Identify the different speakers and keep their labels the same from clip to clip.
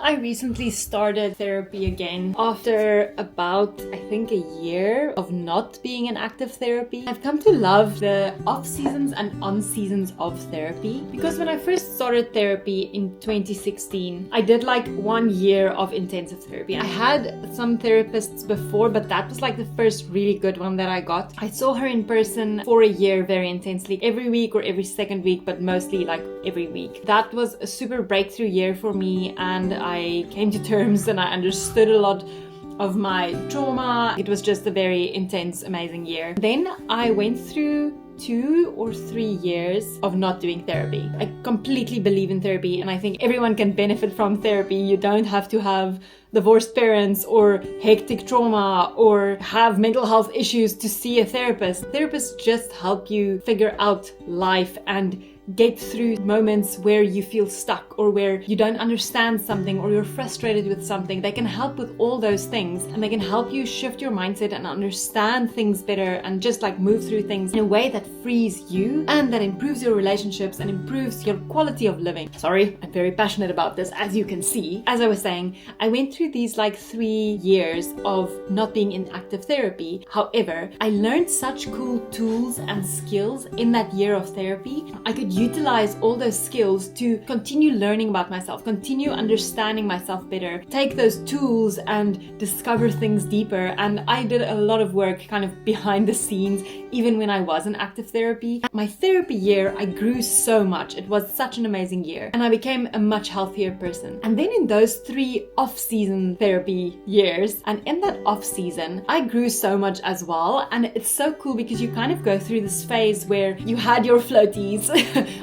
Speaker 1: I recently started therapy again after about, I think, a year of not being in active therapy. I've come to love the off seasons and on seasons of therapy because when I first started therapy in 2016, I did like 1 year of intensive therapy. I had some therapists before, but that was like the first really good one that I got. I saw her in person for a year very intensely, every week or every second week, but mostly like every week. That was a super breakthrough year for me, and I came to terms and I understood a lot of my trauma. It was just a very intense, amazing year. Then I went through 2 or 3 years of not doing therapy. I completely believe in therapy, and I think everyone can benefit from therapy. You don't have to have divorced parents or hectic trauma or have mental health issues to see a therapist. Therapists just help you figure out life and get through moments where you feel stuck or where you don't understand something or you're frustrated with something. They can help with all those things, and they can help you shift your mindset and understand things better and just like move through things in a way that frees you and that improves your relationships and improves your quality of living. Sorry, I'm very passionate about this, as you can see. As I was saying, I went through these like 3 years of not being in active therapy. However, I learned such cool tools and skills in that year of therapy. I could utilize all those skills to continue learning about myself, continue understanding myself better, take those tools and discover things deeper. And I did a lot of work kind of behind the scenes, even when I was in active therapy. My therapy year, I grew so much. It was such an amazing year, and I became a much healthier person. And then in those 3 off-season therapy years, and in that off-season, I grew so much as well. And it's so cool because you kind of go through this phase where you had your floaties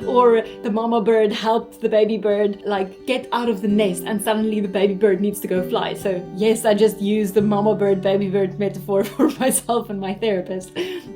Speaker 1: or the mama bird helped the baby bird like get out of the nest, and suddenly the baby bird needs to go fly. So yes, I just used the mama bird baby bird metaphor for myself and my therapist.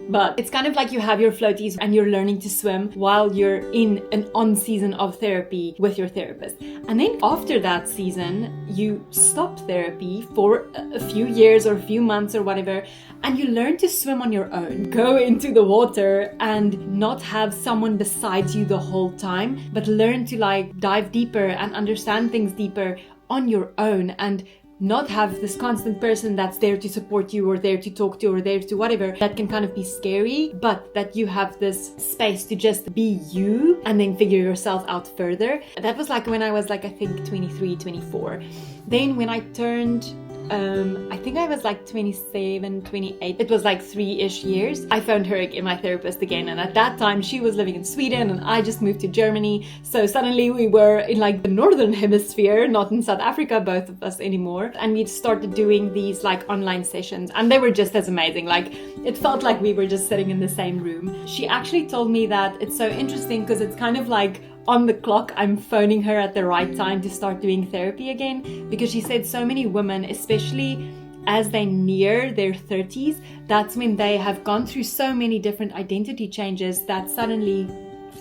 Speaker 1: But it's kind of like you have your floaties and you're learning to swim while you're in an on season of therapy with your therapist. And then after that season, you stop therapy for a few years or a few months or whatever, and you learn to swim on your own. Go into the water and not have someone beside you the whole time, but learn to like dive deeper and understand things deeper on your own, and not have this constant person that's there to support you or there to talk to or there to whatever. That can kind of be scary, but that you have this space to just be you and then figure yourself out further. That was like when I was like, I think 23, 24. Then when I turned I think I was like 27, 28. It was like 3-ish years. I found her again, my therapist again. And at that time she was living in Sweden and I just moved to Germany. So suddenly we were in like the northern hemisphere, not in South Africa, both of us anymore. And we started doing these like online sessions, and they were just as amazing. Like it felt like we were just sitting in the same room. She actually told me that it's so interesting because it's kind of like on the clock, I'm phoning her at the right time to start doing therapy again, because she said so many women, especially as they near their 30s, that's when they have gone through so many different identity changes that suddenly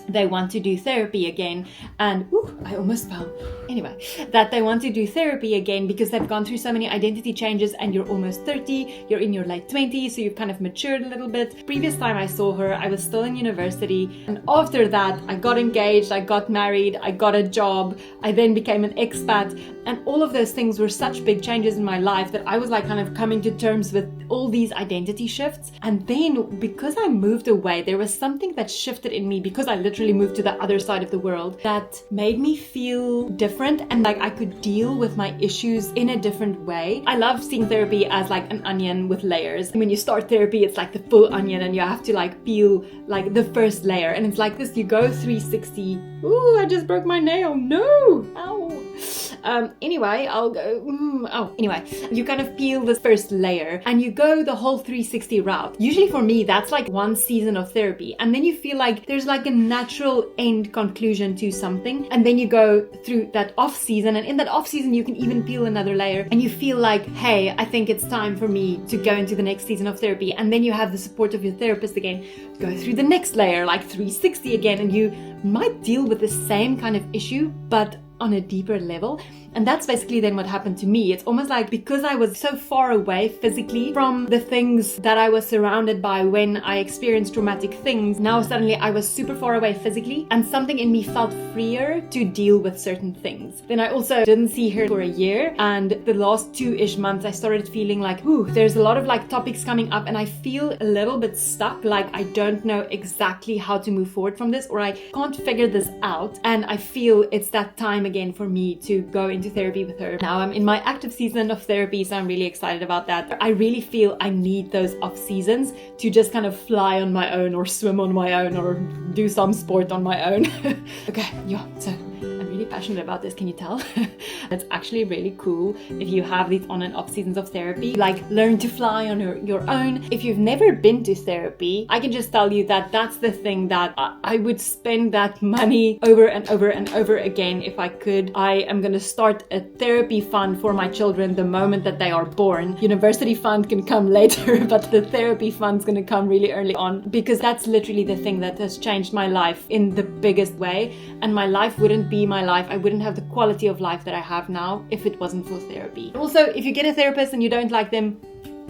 Speaker 1: they want to do therapy again. And I almost fell. Anyway, that they want to do therapy again because they've gone through so many identity changes, and you're almost 30, you're in your late 20s, so you've kind of matured a little bit. Previous time I saw her, I was still in university, and after that I got engaged, I got married, I got a job, I then became an expat, and all of those things were such big changes in my life that I was like kind of coming to terms with all these identity shifts. And then because I moved away, there was something that shifted in me because I literally moved to the other side of the world that made me feel different, and like I could deal with my issues in a different way. I love seeing therapy as like an onion with layers. When you start therapy, it's like the full onion and you have to like peel like the first layer, and it's like this, you go 360. Ooh, I just broke my nail. No! Ow! Anyway, I'll go. Anyway, you kind of peel this first layer and you go the whole 360 route. Usually for me, that's like 1 season of therapy. And then you feel like there's like a natural end conclusion to something. And then you go through that off season. And in that off season, you can even peel another layer. And you feel like, hey, I think it's time for me to go into the next season of therapy. And then you have the support of your therapist again. Go through the next layer, like 360 again. And you might deal with the same kind of issue, but on a deeper level. And that's basically then what happened to me. It's almost like because I was so far away physically from the things that I was surrounded by when I experienced traumatic things, now suddenly I was super far away physically, and something in me felt freer to deal with certain things. Then I also didn't see her for a year, and the last 2-ish months I started feeling like, there's a lot of like topics coming up, and I feel a little bit stuck, like I don't know exactly how to move forward from this, or I can't figure this out. And I feel it's that time again for me to go into therapy with her. Now I'm in my active season of therapy, so I'm really excited about that. I really feel I need those off seasons to just kind of fly on my own, or swim on my own, or do some sport on my own. Okay, yeah, so I'm really passionate about this, can you tell? It's actually really cool if you have these on and off seasons of therapy, like learn to fly on your own. If you've never been to therapy, I can just tell you that that's the thing that I would spend that money over and over and over again if I could. I am going to start a therapy fund for my children the moment that they are born. University fund can come later, but the therapy fund's going to come really early on, because that's literally the thing that has changed my life in the biggest way. And my life wouldn't be my life. I wouldn't have the quality of life that I have now if it wasn't for therapy. Also, if you get a therapist and you don't like them,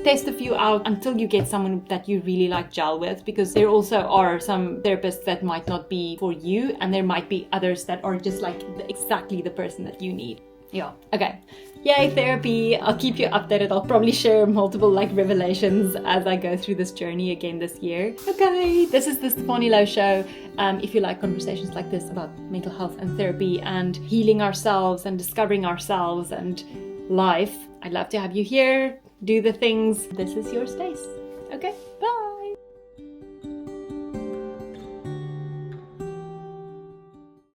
Speaker 1: test a few out until you get someone that you really like gel with, because there also are some therapists that might not be for you, and there might be others that are just like exactly the person that you need. Yeah. Okay. Yay, therapy. I'll keep you updated. I'll probably share multiple like revelations as I go through this journey again this year. Okay, this is the Stefanie Low Show. If you like conversations like this about mental health and therapy and healing ourselves and discovering ourselves and life, I'd love to have you here. Do the things. This is your space. Okay, bye.